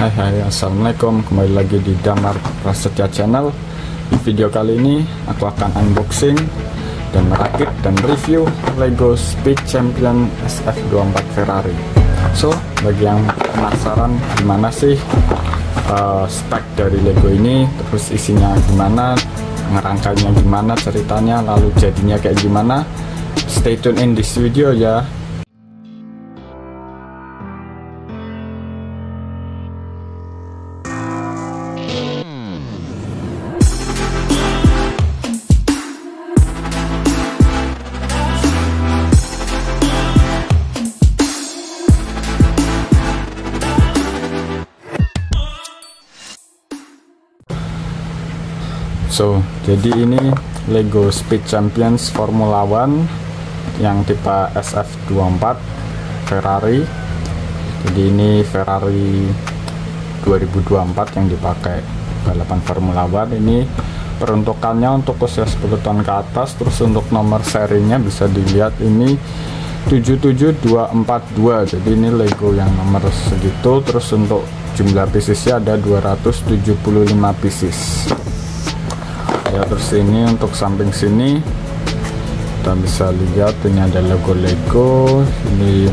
Hai, assalamualaikum, kembali lagi di Damar Prasetya Channel. Di video kali ini aku akan unboxing dan merakit dan review Lego Speed Champion SF24 Ferrari. So, bagi yang penasaran gimana sih spek dari Lego ini, terus isinya gimana, ngerangkainya gimana, ceritanya, lalu jadinya kayak gimana, stay tune in this video ya. So, jadi ini Lego Speed Champions Formula One yang tipe SF24 Ferrari. Jadi ini Ferrari 2024 yang dipakai balapan Formula One. Ini peruntukannya untuk usia 10 tahun ke atas. Terus untuk nomor serinya bisa dilihat ini 77242. Jadi ini Lego yang nomor segitu. Terus untuk jumlah piecesnya ada 275 pieces. Ya, terus ini untuk samping sini kita bisa lihat ini ada logo-logo, ini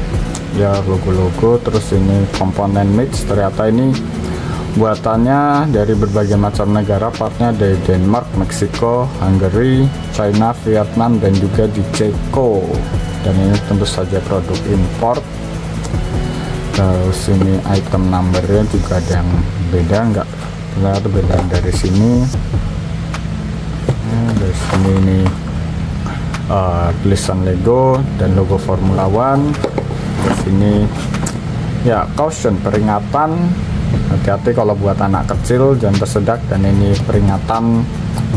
ya logo-logo, terus ini komponen mix. Ternyata ini buatannya dari berbagai macam negara, partnya dari Denmark, Meksiko, Hungary, China, Vietnam, dan juga di Ceko. Dan ini tentu saja produk import. Terus ini item numbernya juga ada yang beda, enggak terlihat beda dari sini. Dari sini ini tulisan Lego dan logo Formula One. Di sini ya caution, peringatan, hati-hati kalau buat anak kecil, jangan tersedak. Dan ini peringatan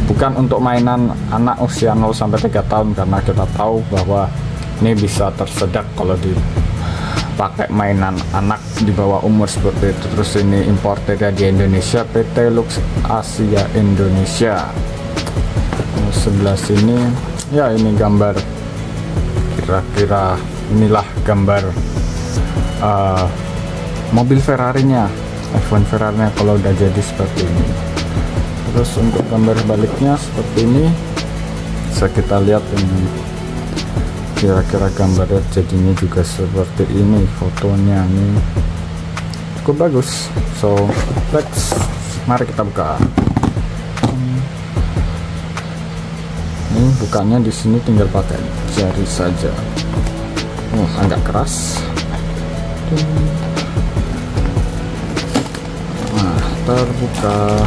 bukan untuk mainan anak usia 0 sampai 3 tahun, karena kita tahu bahwa ini bisa tersedak kalau dipakai mainan anak di bawah umur seperti itu. Terus ini importernya di Indonesia, PT Lux Asia Indonesia. Sebelah sini ya ini gambar, kira-kira inilah gambar mobil Ferrari-nya, F1 Ferrari-nya kalau udah jadi seperti ini. Terus untuk gambar baliknya seperti ini, bisa kita lihat ini kira-kira gambarnya jadinya juga seperti ini. Fotonya ini cukup bagus. So mari kita buka. Ini bukannya di sini tinggal pakai jari saja. Agak keras. Nah, terbuka.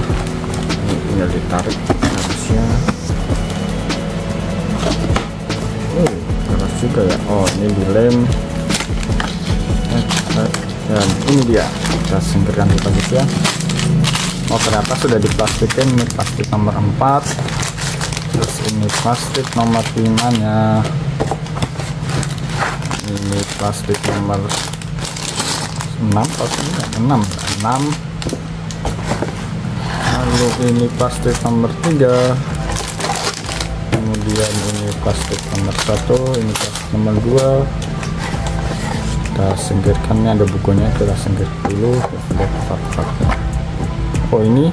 Ini tinggal ditarik harusnya. Keras juga ya. Oh, ini dilem. Dan ini dia. Kita singkirkan dulu bagus ya. Oh, ternyata sudah diplastikin. Ini plastik nomor 4. Terus ini plastik nomor 5 nya, ini plastik nomor 6, lalu ini plastik nomor 3, kemudian ini plastik nomor 1, ini plastik nomor 2. Kita singkirkan, ini ada bukunya, kita singkir dulu. Lihat part-partnya. Oh, ini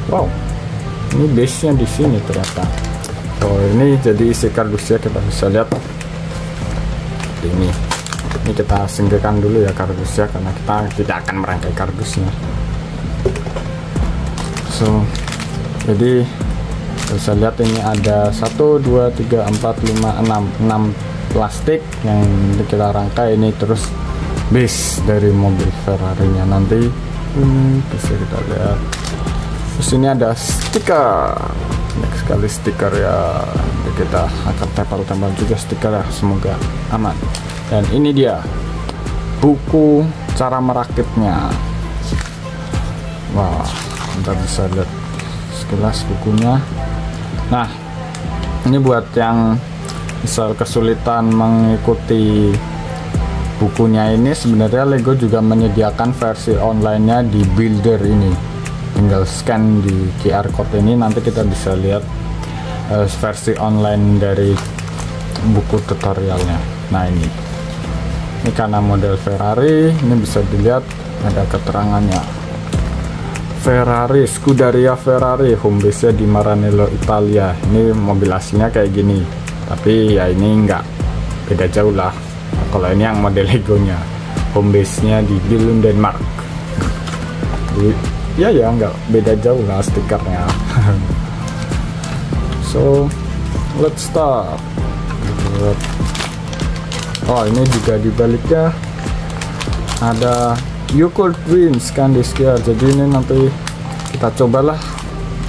wow, ini base nya di sini ternyata. Oh, ini jadi isi kardusnya, kita bisa lihat ini kita singkirkan dulu ya kardusnya, karena kita tidak akan merangkai kardusnya. So, jadi bisa lihat ini ada 1, 2, 3, 4, 5, 6 plastik yang kita rangkai. Ini terus base dari mobil Ferrari nya nanti. Bisa kita lihat. Terus ini ada stiker, banyak sekali stiker ya. Kita akan tempel-tempel juga stiker ya, semoga aman. Dan ini dia buku cara merakitnya. Wah, kita bisa lihat sekilas bukunya. Nah, ini buat yang misal kesulitan mengikuti bukunya, ini sebenarnya Lego juga menyediakan versi online-nya di Builder ini. Tinggal scan di QR code ini, nanti kita bisa lihat versi online dari buku tutorialnya. Nah, ini karena model Ferrari, ini bisa dilihat ada keterangannya. Ferrari, Scuderia Ferrari, home base-nya di Maranello, Italia. Ini mobil aslinya kayak gini, tapi ya ini enggak, beda jauh lah. Kalau ini yang model Legonya, home base-nya di Billund, Denmark. Jadi, ya enggak beda jauh lah stikernya. So let's start. Oh, ini juga di baliknya ada You Could Win ScanDisk ya. Jadi ini nanti kita cobalah,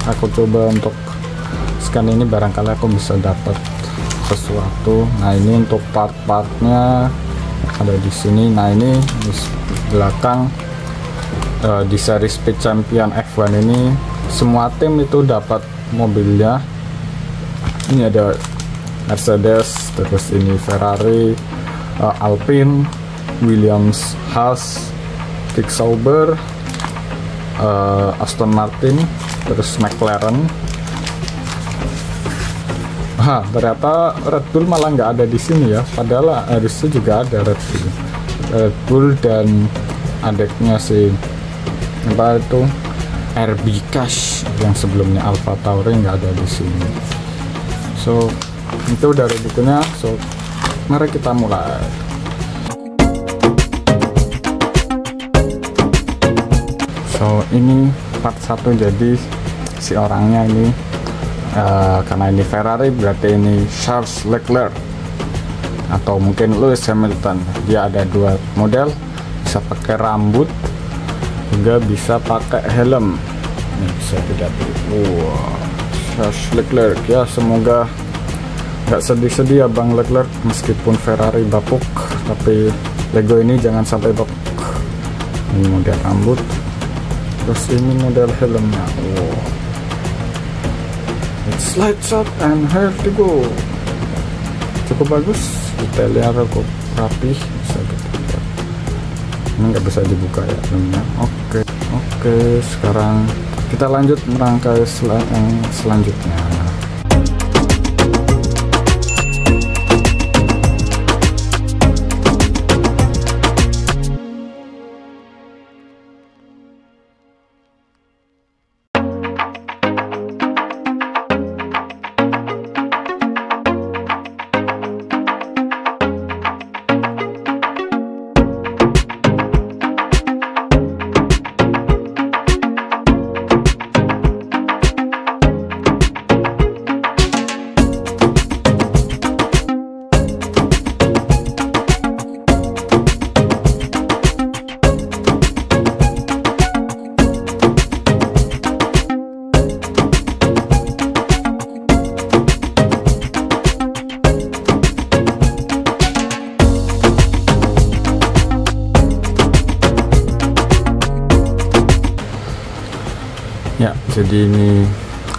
aku coba untuk scan ini, barangkali aku bisa dapat sesuatu. Nah, ini untuk part-partnya ada di sini. Nah, ini di belakang di seri Speed Champion F1 ini semua tim itu dapat mobilnya. Ini ada Mercedes, terus ini Ferrari, Alpine, Williams, Haas, Kick Sauber, Aston Martin, terus McLaren. Ternyata Red Bull malah nggak ada di sini ya, padahal harusnya juga ada Red Bull dan adiknya si apa itu RB Cash yang sebelumnya Alpha Tauri nggak ada di sini. So itu dari bukunya. So mari kita mulai. So ini part 1, jadi si orangnya ini karena ini Ferrari berarti ini Charles Leclerc atau mungkin Lewis Hamilton. Dia ada 2 model, bisa pakai rambut juga bisa pakai helm. Ini bisa tidak. Charles Leclerc ya, semoga nggak sedih-sedih ya Bang Leclerc, meskipun Ferrari bapuk tapi Lego ini jangan sampai bapuk. Ini model rambut. Terus ini model helmnya. It's lights up and here to go. Cukup bagus, detailnya cukup rapi, bisa kita lihat. Ini nggak bisa dibuka ya helmnya. Oke, sekarang kita lanjut merangkai yang selanjutnya. Ya, jadi ini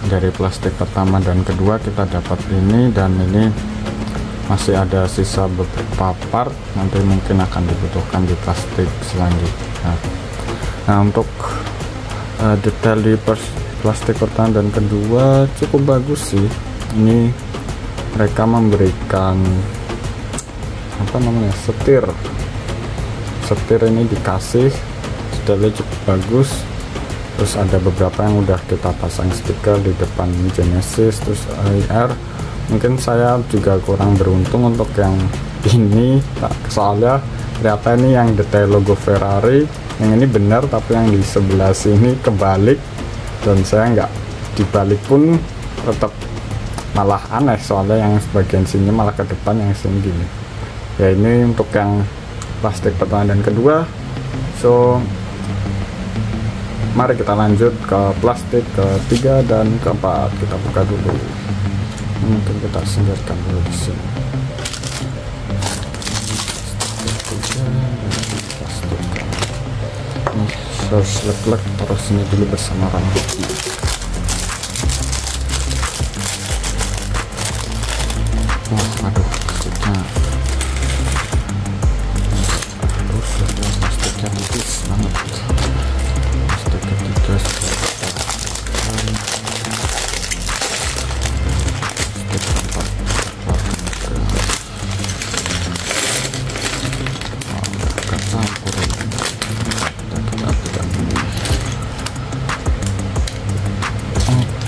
dari plastik pertama dan kedua kita dapat ini, dan ini masih ada sisa beberapa part, nanti mungkin akan dibutuhkan di plastik selanjutnya. Nah, untuk detail di plastik pertama dan kedua cukup bagus sih. Ini mereka memberikan apa namanya, setir ini dikasih, detailnya cukup bagus. Terus ada beberapa yang udah kita pasang stiker di depan Genesis, terus AIR. Mungkin saya juga kurang beruntung untuk yang ini, soalnya ternyata ini yang detail logo Ferrari, yang ini benar, tapi yang di sebelah sini kebalik, dan saya nggak dibalik pun tetap malah aneh, soalnya yang bagian sini malah ke depan, yang sini gini. Ya, ini untuk yang plastik pertama dan kedua. So mari kita lanjut ke plastik ketiga dan keempat. Kita buka dulu. Mungkin kita singkirkan dulu di sini. Ini Charles Leclerc, terus ini dulu bersama rambutnya. Aduh, plastiknya. Plastiknya tipis banget.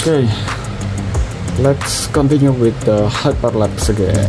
Okay, let's continue with the hyperlapse again.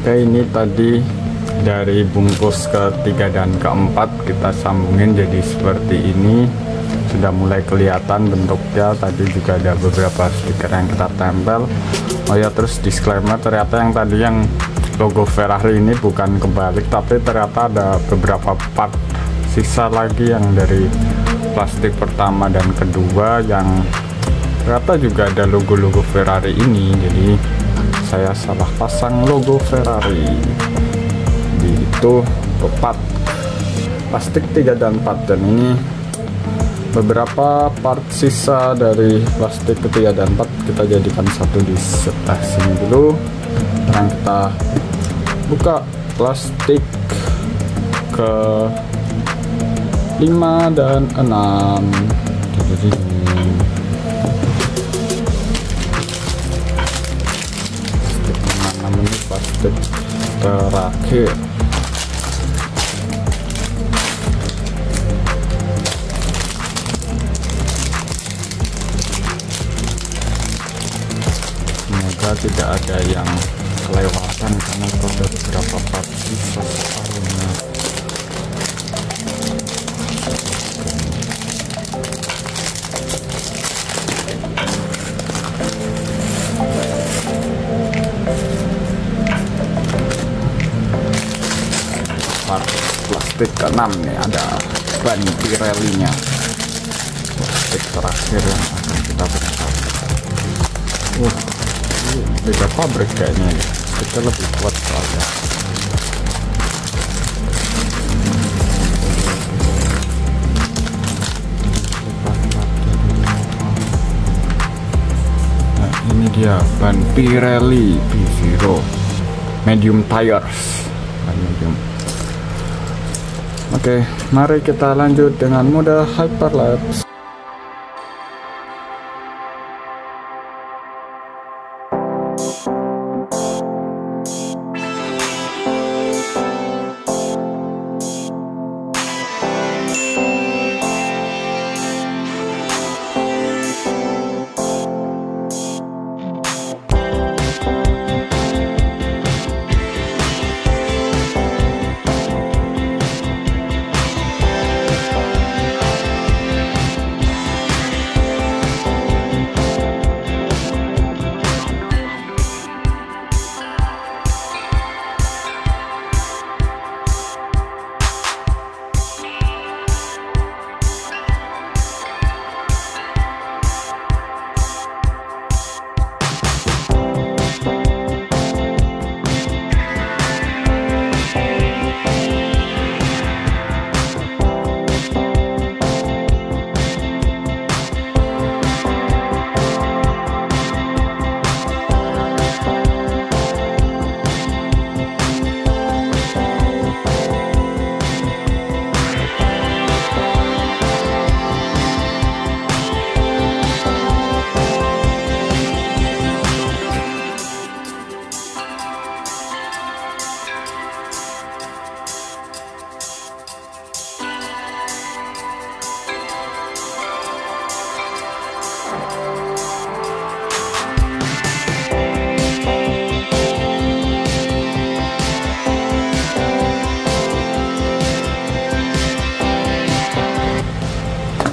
Oke, ini tadi dari bungkus ketiga dan keempat kita sambungin jadi seperti ini. Sudah mulai kelihatan bentuknya. Tadi juga ada beberapa stiker yang kita tempel. Oh ya, terus disclaimer, ternyata yang tadi yang logo Ferrari ini bukan kebalik, tapi ternyata ada beberapa part sisa lagi yang dari plastik pertama dan kedua yang ternyata juga ada logo-logo Ferrari ini. Jadi saya salah pasang logo Ferrari di itu part plastik 3 dan 4, dan ini beberapa part sisa dari plastik ketiga dan 4 kita jadikan satu di sebelah sini dulu. Sekarang kita buka plastik ke 5 dan 6. Ini plastik terakhir. Semoga tidak ada yang kelewatan karena ada beberapa part sisa soalnya. Plastik ke-6 nih, ada ban Pirelli nya, plastik terakhir yang akan kita berikan. Beda pabrik kayaknya ya, kita lebih kuat soalnya. Nah, ini dia ban Pirelli P0 medium tires, ban medium. Oke, mari kita lanjut dengan mode hyperlapse.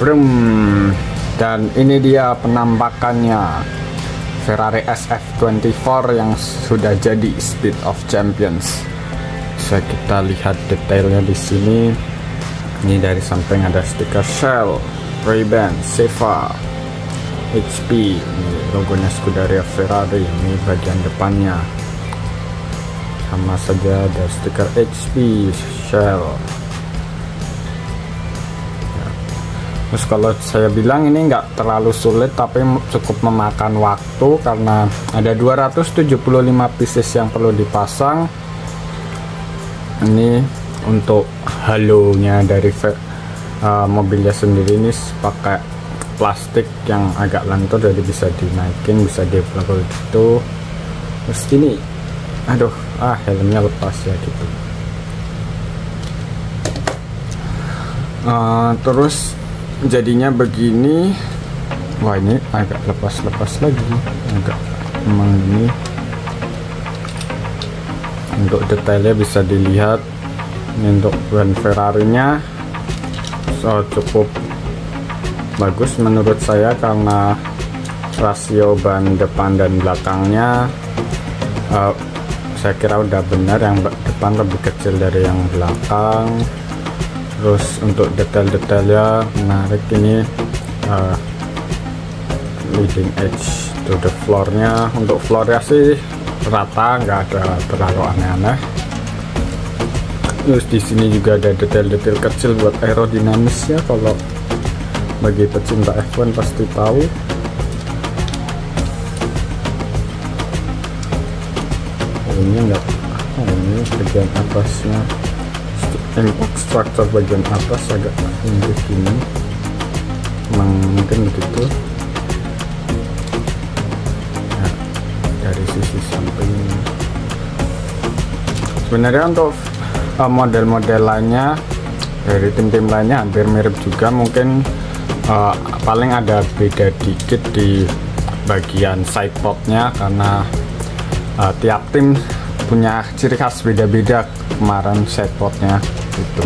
Brum. Dan ini dia penampakannya Ferrari SF24 yang sudah jadi Speed of Champions. Bisa kita lihat detailnya di sini. Ini dari samping ada stiker Shell, Ray-Ban, Seva, HP. Ini logonya Scuderia Ferrari. Ini bagian depannya. Sama saja ada stiker HP, Shell. Terus kalau saya bilang ini nggak terlalu sulit tapi cukup memakan waktu karena ada 275 pieces yang perlu dipasang. Ini untuk halonya dari mobilnya sendiri ini pakai plastik yang agak lentur, jadi bisa dinaikin, bisa dipelan gitu. Terus ini, aduh, helmnya lepas ya gitu. Terus jadinya begini. Wah, ini agak lepas lagi, agak emang ini. Untuk detailnya bisa dilihat. Ini untuk ban Ferrari nya cukup bagus menurut saya karena rasio ban depan dan belakangnya saya kira udah benar, yang depan lebih kecil dari yang belakang. Terus untuk detail-detailnya menarik, ini leading edge to the floor-nya. Untuk floor-nya sih rata, nggak ada terlalu aneh-aneh. Terus di sini juga ada detail-detail kecil buat aerodinamisnya. Kalau bagi pecinta F1 pasti tahu. Ini enggak, ini bagian atasnya. Impact structure bagian atas agak tinggi gini, mungkin begitu ya, dari sisi samping. Sebenarnya untuk model-model lainnya dari tim-tim lainnya hampir mirip juga, mungkin paling ada beda dikit di bagian sidepodnya karena tiap tim punya ciri khas beda-beda kemarin sidepodnya gitu.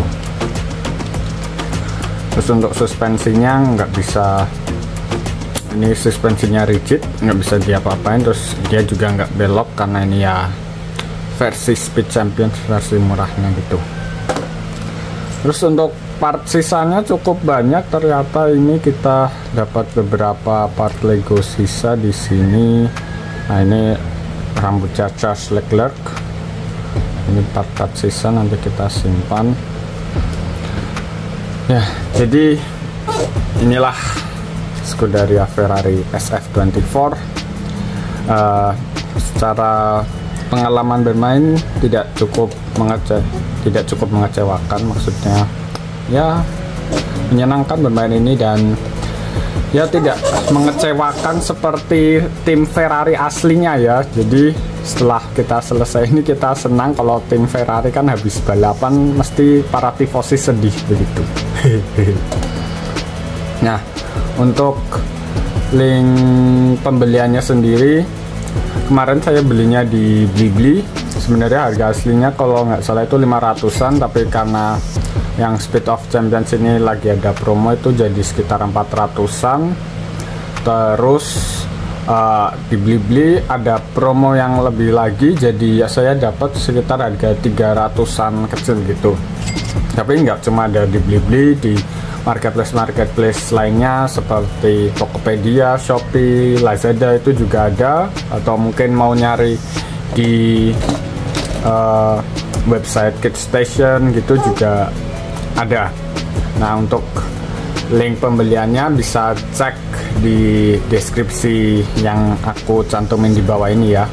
Terus untuk suspensinya nggak bisa, ini suspensinya rigid, nggak bisa diapa-apain. Terus dia juga nggak belok karena ini ya versi Speed Champions, versi murahnya gitu. Terus untuk part sisanya cukup banyak, ternyata ini kita dapat beberapa part Lego sisa di sini. Nah, ini rambutnya Charles Leclerc. Ini part-part sisa, nanti kita simpan ya. Jadi inilah Scuderia Ferrari SF24. Secara pengalaman bermain tidak cukup mengecewakan, maksudnya ya menyenangkan bermain ini, dan ya tidak mengecewakan seperti tim Ferrari aslinya ya. Jadi setelah kita selesai ini kita senang, kalau tim Ferrari kan habis balapan mesti para tifosi sedih begitu. Nah, untuk link pembeliannya sendiri, kemarin saya belinya di Blibli. Sebenarnya harga aslinya kalau nggak salah itu 500-an, tapi karena yang Speed of Champions ini lagi ada promo itu jadi sekitar 400-an. Terus di Blibli ada promo yang lebih lagi, jadi ya saya dapat sekitar harga 300-an kecil gitu. Tapi nggak cuma ada di Blibli, di marketplace lainnya seperti Tokopedia, Shopee, Lazada itu juga ada, atau mungkin mau nyari di website KitStation gitu juga ada. Nah, untuk link pembeliannya bisa cek di deskripsi yang aku cantumin di bawah ini ya.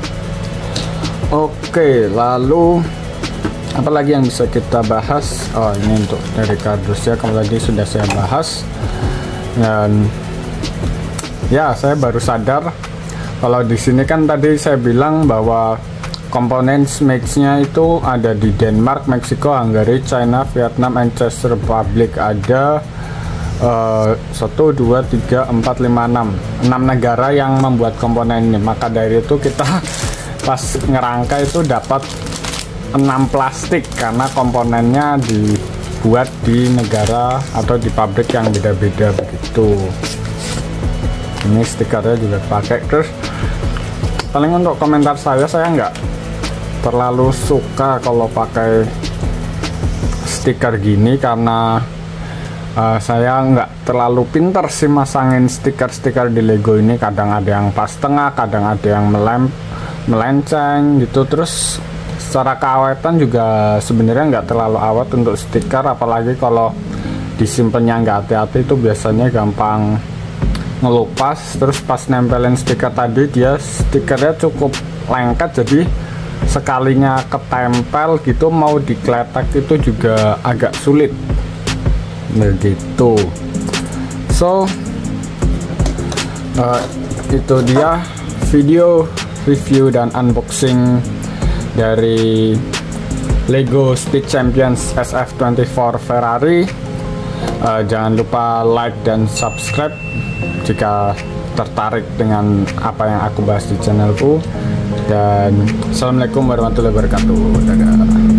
Oke, lalu apalagi yang bisa kita bahas? Oh, ini untuk dari kardusnya, kalau tadi sudah saya bahas. Dan ya, saya baru sadar kalau di sini kan tadi saya bilang bahwa komponen match-nya itu ada di Denmark, Meksiko, Hungary, China, Vietnam, and Czech Republic. Ada 1, 2, 3, 4, 5, 6 negara yang membuat komponen ini. Maka dari itu kita pas ngerangka itu dapat 6 plastik karena komponennya dibuat di negara atau di pabrik yang beda-beda begitu. Ini stikernya juga pakai. Terus paling untuk komentar saya nggak terlalu suka kalau pakai stiker gini, karena saya nggak terlalu pinter sih masangin stiker-stiker di Lego ini. Kadang ada yang pas tengah, kadang ada yang melenceng gitu. Terus secara keawetan juga sebenarnya nggak terlalu awet untuk stiker, apalagi kalau disimpannya nggak hati-hati itu biasanya gampang ngelupas. Terus pas nempelin stiker tadi, dia stikernya cukup lengket, jadi sekalinya ketempel gitu mau dikletek itu juga agak sulit begitu. So itu dia video review dan unboxing dari Lego Speed Champions SF24 Ferrari. Jangan lupa like dan subscribe jika tertarik dengan apa yang aku bahas di channelku. Dan assalamualaikum warahmatullahi wabarakatuh. Dadah.